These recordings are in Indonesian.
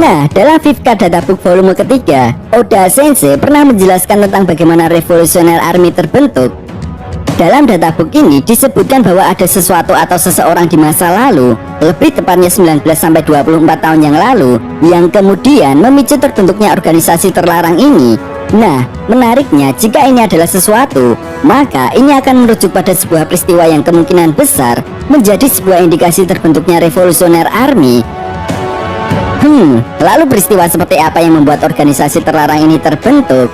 Nah, dalam Fifth Card Databook volume ketiga, Oda Sensei pernah menjelaskan tentang bagaimana Revolutionary Army terbentuk. Dalam databook ini disebutkan bahwa ada sesuatu atau seseorang di masa lalu, lebih tepatnya 19-24 tahun yang lalu, yang kemudian memicu terbentuknya organisasi terlarang ini. Nah, menariknya, jika ini adalah sesuatu, maka ini akan merujuk pada sebuah peristiwa yang kemungkinan besar menjadi sebuah indikasi terbentuknya Revolutionary Army. Lalu peristiwa seperti apa yang membuat organisasi terlarang ini terbentuk?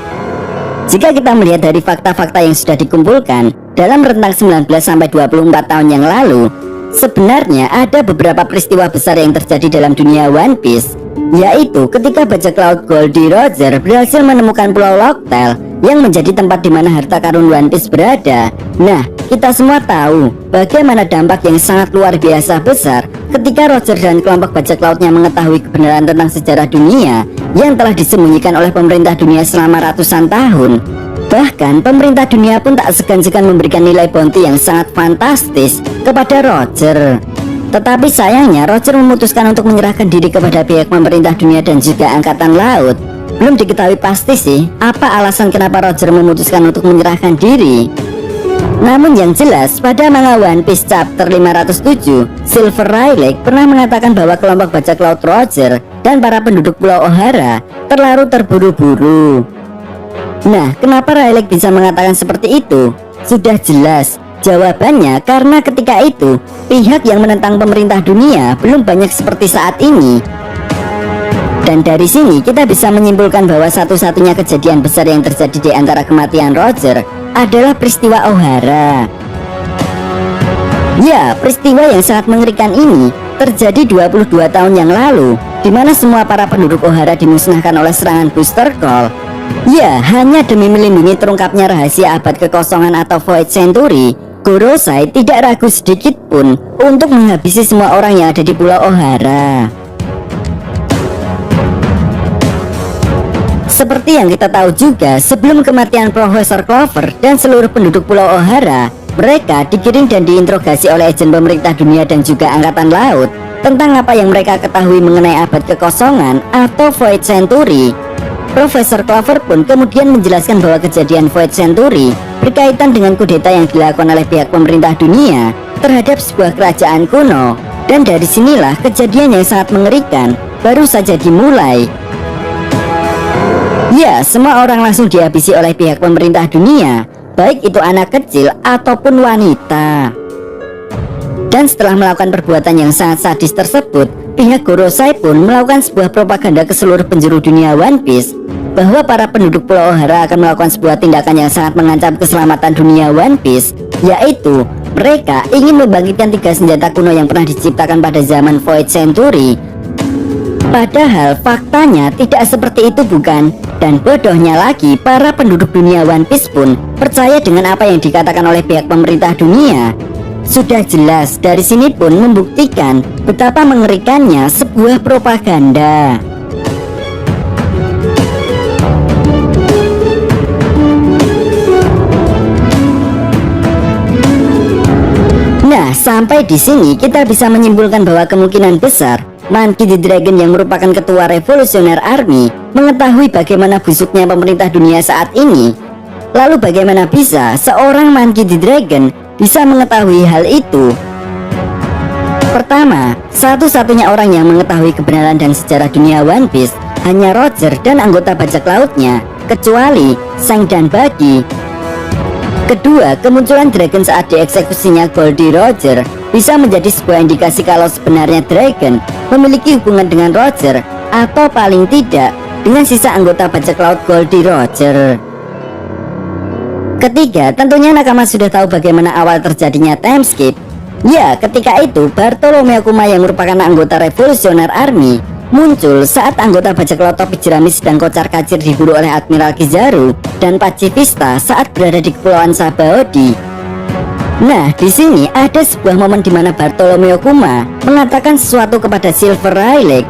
Jika kita melihat dari fakta-fakta yang sudah dikumpulkan dalam rentang 19-24 tahun yang lalu, sebenarnya ada beberapa peristiwa besar yang terjadi dalam dunia One Piece, yaitu ketika bajak laut Goldie Roger berhasil menemukan Pulau Locktail yang menjadi tempat di mana harta karun One Piece berada. Nah, kita semua tahu bagaimana dampak yang sangat luar biasa besar ketika Roger dan kelompok bajak lautnya mengetahui kebenaran tentang sejarah dunia yang telah disembunyikan oleh pemerintah dunia selama ratusan tahun. Bahkan pemerintah dunia pun tak segan-segan memberikan nilai bounty yang sangat fantastis kepada Roger. Tetapi sayangnya Roger memutuskan untuk menyerahkan diri kepada pihak pemerintah dunia dan juga angkatan laut. Belum diketahui pasti sih apa alasan kenapa Roger memutuskan untuk menyerahkan diri. Namun yang jelas, pada manga One Piece chapter 507, Silver Rayleigh pernah mengatakan bahwa kelompok bajak laut Roger dan para penduduk Pulau Ohara terlalu terburu-buru. Nah, kenapa Rayleigh bisa mengatakan seperti itu? Sudah jelas, jawabannya karena ketika itu pihak yang menentang pemerintah dunia belum banyak seperti saat ini. Dan dari sini kita bisa menyimpulkan bahwa satu-satunya kejadian besar yang terjadi di antara kematian Roger adalah peristiwa Ohara. Ya, peristiwa yang sangat mengerikan ini terjadi 22 tahun yang lalu, di mana semua para penduduk Ohara dimusnahkan oleh serangan Booster Call. Ya, hanya demi melindungi terungkapnya rahasia abad kekosongan atau Void Century, Gorosei tidak ragu sedikit pun untuk menghabisi semua orang yang ada di Pulau Ohara. Seperti yang kita tahu juga, sebelum kematian Profesor Clover dan seluruh penduduk Pulau Ohara, mereka digiring dan diinterogasi oleh agen pemerintah dunia dan juga angkatan laut tentang apa yang mereka ketahui mengenai abad kekosongan atau Void Century. Profesor Clover pun kemudian menjelaskan bahwa kejadian Void Century berkaitan dengan kudeta yang dilakukan oleh pihak pemerintah dunia terhadap sebuah kerajaan kuno. Dan dari sinilah kejadian yang sangat mengerikan baru saja dimulai. Ya, semua orang langsung dihabisi oleh pihak pemerintah dunia, baik itu anak kecil ataupun wanita. Dan setelah melakukan perbuatan yang sangat sadis tersebut, pihak Gorosei pun melakukan sebuah propaganda ke seluruh penjuru dunia One Piece bahwa para penduduk Pulau Ohara akan melakukan sebuah tindakan yang sangat mengancam keselamatan dunia One Piece, yaitu mereka ingin membangkitkan 3 senjata kuno yang pernah diciptakan pada zaman Void Century. Padahal faktanya tidak seperti itu, bukan? Dan bodohnya lagi, para penduduk dunia One Piece pun percaya dengan apa yang dikatakan oleh pihak pemerintah dunia. Sudah jelas, dari sini pun membuktikan betapa mengerikannya sebuah propaganda. Nah, sampai di sini kita bisa menyimpulkan bahwa kemungkinan besar Monkey D. Dragon yang merupakan ketua Revolutionary Army mengetahui bagaimana busuknya pemerintah dunia saat ini. Lalu bagaimana bisa seorang Monkey D. Dragon bisa mengetahui hal itu? Pertama, satu-satunya orang yang mengetahui kebenaran dan sejarah dunia One Piece hanya Roger dan anggota bajak lautnya, kecuali Sang dan Buggy. Kedua, kemunculan Dragon saat dieksekusinya Goldie Roger bisa menjadi sebuah indikasi kalau sebenarnya Dragon memiliki hubungan dengan Roger, atau paling tidak dengan sisa anggota bajak laut Goldie Roger. Ketiga, tentunya nakama sudah tahu bagaimana awal terjadinya time skip. Ya, ketika itu Bartolomeo Kuma yang merupakan anggota Revolutionary Army muncul saat anggota bajak laut topi jerami sedang kocar-kacir diburu oleh Admiral Kizaru dan Pacifista saat berada di Kepulauan Sabaody. Nah, di sini ada sebuah momen di mana Bartolomeo Kuma mengatakan sesuatu kepada Silver Rayleigh.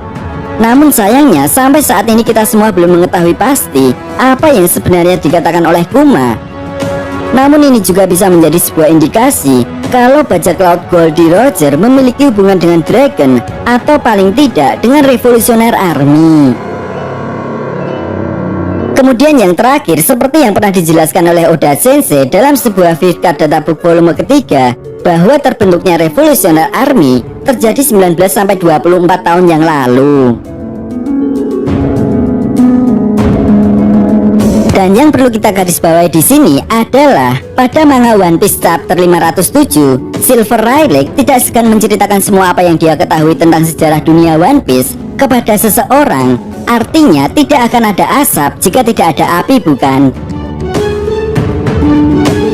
Namun sayangnya sampai saat ini kita semua belum mengetahui pasti apa yang sebenarnya dikatakan oleh Kuma. Namun ini juga bisa menjadi sebuah indikasi kalau bajak laut Goldie Roger memiliki hubungan dengan Dragon, atau paling tidak dengan Revolutionary Army. Kemudian yang terakhir, seperti yang pernah dijelaskan oleh Oda Sensei dalam sebuah Fifth Card Databook volume ketiga, bahwa terbentuknya Revolutionary Army terjadi 19-24 tahun yang lalu. Dan yang perlu kita garis bawahi di sini adalah pada manga One Piece chapter 507, Silver Rayleigh tidak segan menceritakan semua apa yang dia ketahui tentang sejarah dunia One Piece kepada seseorang. Artinya tidak akan ada asap jika tidak ada api, bukan?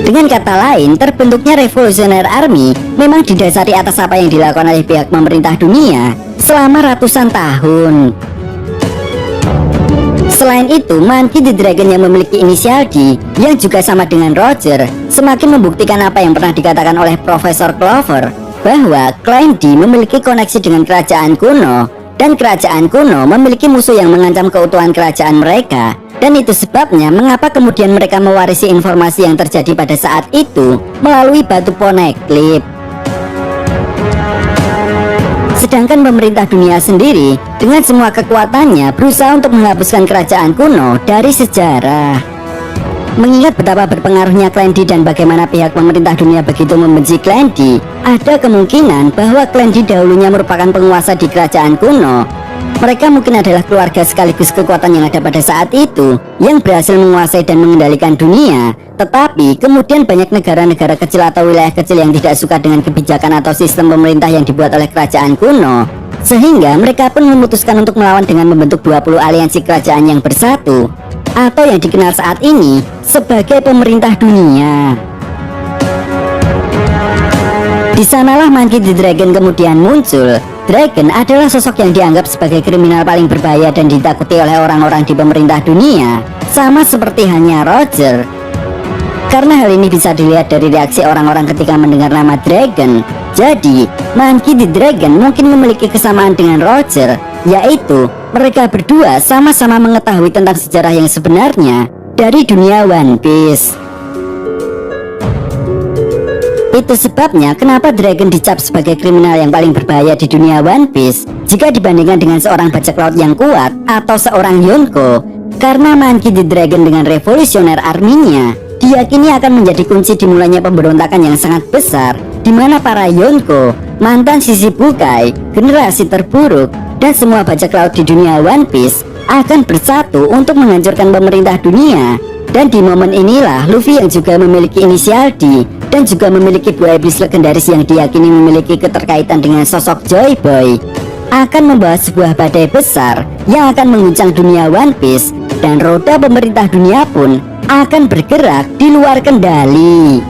Dengan kata lain, terbentuknya Revolutionary Army memang didasari atas apa yang dilakukan oleh pihak pemerintah dunia selama ratusan tahun. Selain itu, Monkey D. Dragon yang memiliki inisial D yang juga sama dengan Roger semakin membuktikan apa yang pernah dikatakan oleh Profesor Clover, bahwa klan D memiliki koneksi dengan kerajaan kuno, dan kerajaan kuno memiliki musuh yang mengancam keutuhan kerajaan mereka. Dan itu sebabnya mengapa kemudian mereka mewarisi informasi yang terjadi pada saat itu melalui batu Poneglyph. Sedangkan pemerintah dunia sendiri dengan semua kekuatannya berusaha untuk menghapuskan kerajaan kuno dari sejarah. Mengingat betapa berpengaruhnya klan D dan bagaimana pihak pemerintah dunia begitu membenci klan D, ada kemungkinan bahwa klan D dahulunya merupakan penguasa di kerajaan kuno. Mereka mungkin adalah keluarga sekaligus kekuatan yang ada pada saat itu yang berhasil menguasai dan mengendalikan dunia. Tetapi kemudian banyak negara-negara kecil atau wilayah kecil yang tidak suka dengan kebijakan atau sistem pemerintah yang dibuat oleh kerajaan kuno, sehingga mereka pun memutuskan untuk melawan dengan membentuk 20 aliansi kerajaan yang bersatu, atau yang dikenal saat ini sebagai pemerintah dunia. Di sanalah Monkey D. Dragon kemudian muncul. Dragon adalah sosok yang dianggap sebagai kriminal paling berbahaya dan ditakuti oleh orang-orang di pemerintah dunia, sama seperti hanya Roger. Karena hal ini bisa dilihat dari reaksi orang-orang ketika mendengar nama Dragon. Jadi, Monkey D. Dragon mungkin memiliki kesamaan dengan Roger, yaitu mereka berdua sama-sama mengetahui tentang sejarah yang sebenarnya dari dunia One Piece. Itu sebabnya kenapa Dragon dicap sebagai kriminal yang paling berbahaya di dunia One Piece jika dibandingkan dengan seorang bajak laut yang kuat atau seorang Yonko. Karena Monkey D. Dragon dengan Revolutionary Army-nya diyakini akan menjadi kunci dimulainya pemberontakan yang sangat besar, di mana para Yonko, mantan Shichibukai, generasi terburuk, dan semua bajak laut di dunia One Piece akan bersatu untuk menghancurkan pemerintah dunia. Dan di momen inilah Luffy yang juga memiliki inisial D dan juga memiliki buah iblis legendaris yang diyakini memiliki keterkaitan dengan sosok Joy Boy akan membawa sebuah badai besar yang akan mengguncang dunia One Piece, dan roda pemerintah dunia pun akan bergerak di luar kendali.